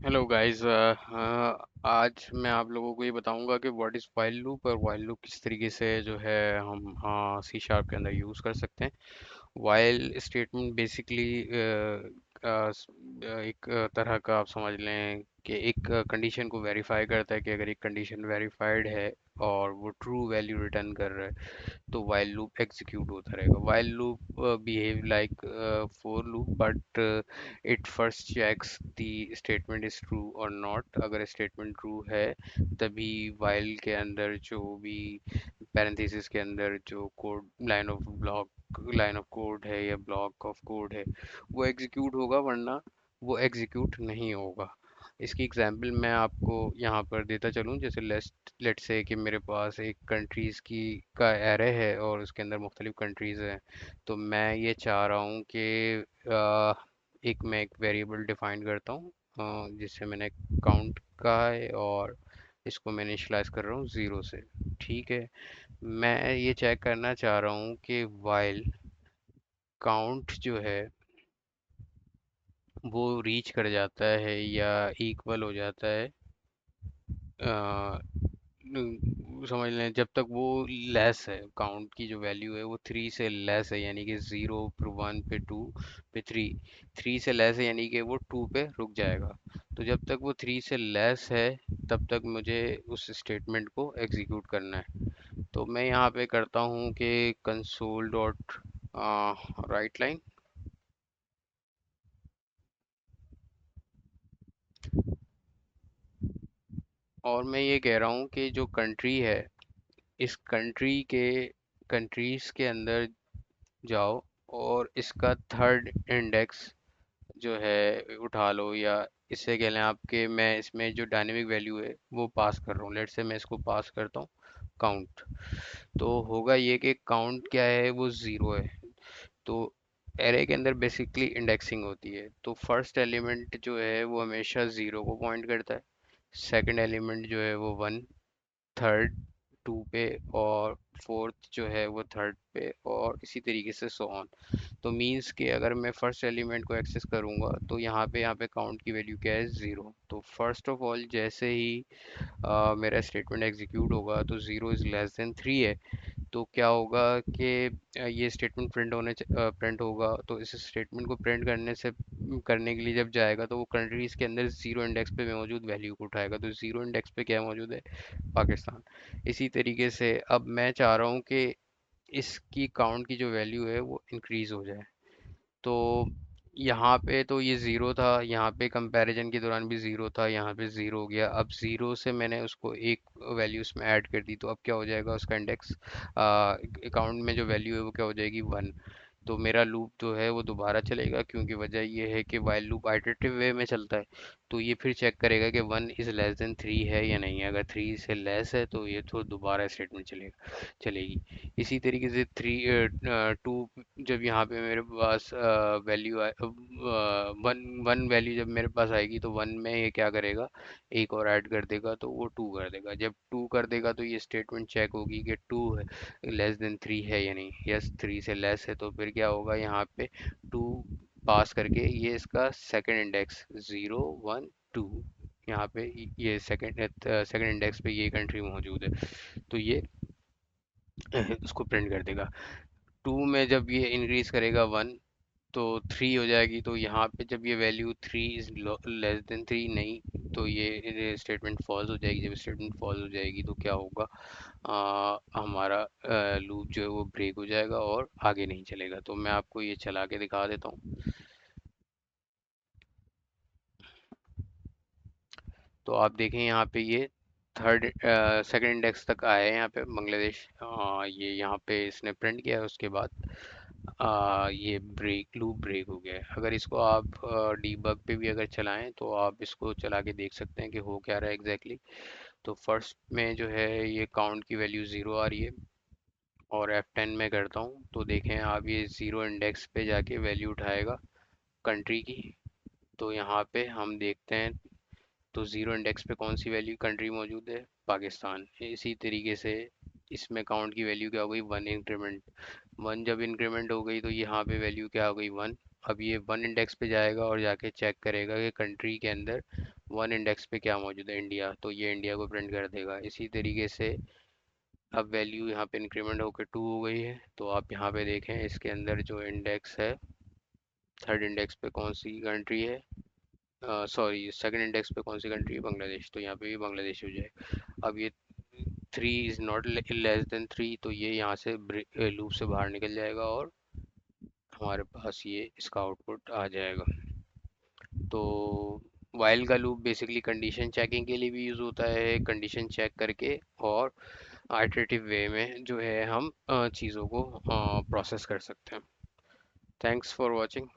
Hello guys. आज मैं आप लोगों को ये बताऊंगा कि व्हाट इज़ वाइल लूप और वाइल लूप किस तरीके से जो है हम सी शार्प के अंदर यूज़ कर सकते हैं। वाइल स्टेटमेंट बेसिकली एक तरह का आप समझ लें कि एक कंडीशन को वेरीफाई करता है कि अगर एक कंडीशन वेरीफाइड है और वो ट्रू वैल्यू रिटर्न कर रहा है तो वाइल लूप एग्जीक्यूट होता रहेगा। While loop behave like for loop but it first checks the statement is true और नॉट। अगर स्टेटमेंट ट्रू है तभी वाइल के अंदर जो भी पैरेंथेसिस के अंदर जो कोड लाइन ऑफ कोड है या ब्लॉक ऑफ कोड है वो एग्जीक्यूट होगा, वरना वो एग्जीक्यूट नहीं होगा। इसकी एग्जांपल मैं आपको यहाँ पर देता चलूँ। जैसे लेट से कि मेरे पास एक कंट्रीज़ की का एरे है और उसके अंदर मुख्तलिफ कंट्रीज़ हैं। तो मैं ये चाह रहा हूँ कि मैं एक वेरिएबल डिफाइन करता हूँ जिससे मैंने काउंट का है और इसको मैं इनिशियलाइज कर रहा हूँ ज़ीरो से। ठीक है। मैं ये चेक करना चाह रहा हूँ कि वाइल काउंट जो है वो रीच कर जाता है या इक्वल हो जाता है। समझ लें जब तक वो लेस है, काउंट की जो वैल्यू है वो थ्री से लेस है, यानी कि ज़ीरो पे वन पे टू पे थ्री। थ्री से लेस है यानी कि वो टू पे रुक जाएगा। तो जब तक वो थ्री से लेस है तब तक मुझे उस स्टेटमेंट को एग्जीक्यूट करना है। तो मैं यहाँ पे करता हूँ कि कंसोल डॉट राइट लाइन, और मैं ये कह रहा हूँ कि जो कंट्री है इस कंट्रीज के अंदर जाओ और इसका थर्ड इंडेक्स जो है उठा लो, या इससे कह लें आपके मैं इसमें जो डायनेमिक वैल्यू है वो पास कर रहा हूँ। लेट से मैं इसको पास करता हूँ काउंट। तो होगा ये कि काउंट क्या है, वो ज़ीरो है। तो एरे के अंदर बेसिकली इंडेक्सिंग होती है, तो फर्स्ट एलिमेंट जो है वो हमेशा ज़ीरो को पॉइंट करता है, सेकंड एलिमेंट जो है वो वन, थर्ड टू पे, और फोर्थ जो है वो थर्ड पे, और इसी तरीके से सो ऑन। तो मीन्स कि अगर मैं फर्स्ट एलिमेंट को एक्सेस करूंगा तो यहाँ पे काउंट की वैल्यू क्या है, ज़ीरो। तो फर्स्ट ऑफ ऑल जैसे ही मेरा स्टेटमेंट एग्जीक्यूट होगा तो zero is less than three है। तो क्या होगा कि ये स्टेटमेंट प्रिंट होगा। तो इस स्टेटमेंट को प्रिंट करने के लिए जब जाएगा तो वो कंट्रीज़ के अंदर ज़ीरो इंडेक्स पे मौजूद वैल्यू को उठाएगा। तो ज़ीरो इंडेक्स पे क्या मौजूद है, पाकिस्तान। इसी तरीके से अब मैं चाह रहा हूँ कि इसकी काउंट की जो वैल्यू है वो इंक्रीज हो जाए। तो यहाँ पे तो ये ज़ीरो था, यहाँ पे कंपैरिजन के दौरान भी ज़ीरो था, यहाँ पे ज़ीरो हो गया। अब ज़ीरो से मैंने उसको एक वैल्यू इसमें ऐड कर दी, तो अब क्या हो जाएगा, उसका इंडेक्स अकाउंट में जो वैल्यू है वो क्या हो जाएगी, वन। तो मेरा लूप जो है वो दोबारा चलेगा, क्योंकि वजह ये है कि वाइल लूप आइटरेटिव वे में चलता है। तो ये फिर चेक करेगा कि one is less than three है या नहीं है। अगर थ्री से लेस है तो ये तो दोबारा स्टेटमेंट चलेगी। इसी तरीके से टू, जब यहाँ पे मेरे पास वैल्यू वन वन वैल्यू जब मेरे पास आएगी तो वन में ये क्या करेगा, एक और ऐड कर देगा, तो वो टू कर देगा। जब टू कर देगा तो ये स्टेटमेंट चेक होगी कि टू है लेस देन थ्री है या नहीं। यस, थ्री से लेस है, तो फिर क्या होगा, यहाँ पे टू पास करके ये इसका second index zero one two, यहाँ पे ये सेकंड इंडेक्स पे ये कंट्री मौजूद है, तो ये उसको प्रिंट कर देगा। टू में जब ये इंक्रीज करेगा वन तो थ्री हो जाएगी। तो यहाँ पे जब ये value three is less than three नहीं, तो ये स्टेटमेंट फॉल्स हो जाएगी। जब स्टेटमेंट फॉल्स हो जाएगी तो क्या होगा, हमारा लूप जो है वो ब्रेक हो जाएगा और आगे नहीं चलेगा। तो मैं आपको ये चला के दिखा देता हूँ। तो आप देखें यहाँ पे ये थर्ड सेकंड इंडेक्स तक आया है, यहाँ पे बांग्लादेश। ये यहाँ पे इसने प्रिंट किया है, उसके बाद ये लूप ब्रेक हो गया है। अगर इसको आप डीबग पे भी अगर चलाएं तो आप इसको चला के देख सकते हैं कि हो क्या रहा है एग्जैक्टली तो फर्स्ट में जो है ये काउंट की वैल्यू ज़ीरो आ रही है, और F10 में करता हूँ तो देखें आप ये ज़ीरो इंडेक्स पे जाके वैल्यू उठाएगा कंट्री की। तो यहाँ पे हम देखते हैं तो ज़ीरो इंडेक्स पे कौन सी वैल्यू कंट्री मौजूद है, पाकिस्तान। इसी तरीके से इसमें काउंट की वैल्यू क्या हो गई, वन इंक्रीमेंट। वन जब इंक्रीमेंट हो गई तो यहाँ पे वैल्यू क्या हो गई, वन। अब ये वन इंडेक्स पे जाएगा और जाके चेक करेगा कि कंट्री के अंदर वन इंडेक्स पे क्या मौजूद है, इंडिया, तो ये इंडिया को प्रिंट कर देगा। इसी तरीके से अब वैल्यू यहाँ पे इंक्रीमेंट होकर 2 हो गई है। तो आप यहाँ पे देखें इसके अंदर जो इंडेक्स है, थर्ड इंडेक्स पे कौन सी कंट्री है, सॉरी सेकंड इंडेक्स पे कौन सी कंट्री है, बांग्लादेश, तो यहाँ पे भी बांग्लादेश हो जाए। अब ये 3 इज़ नॉट लेस देन 3, तो ये यहाँ से लूप से बाहर निकल जाएगा और हमारे पास ये इसका आउटपुट आ जाएगा। तो वाइल का लूप बेसिकली कंडीशन चेकिंग के लिए भी यूज़ होता है, कंडीशन चेक करके और आइटरेटिव वे में जो है हम चीज़ों को प्रोसेस कर सकते हैं। Thanks for watching.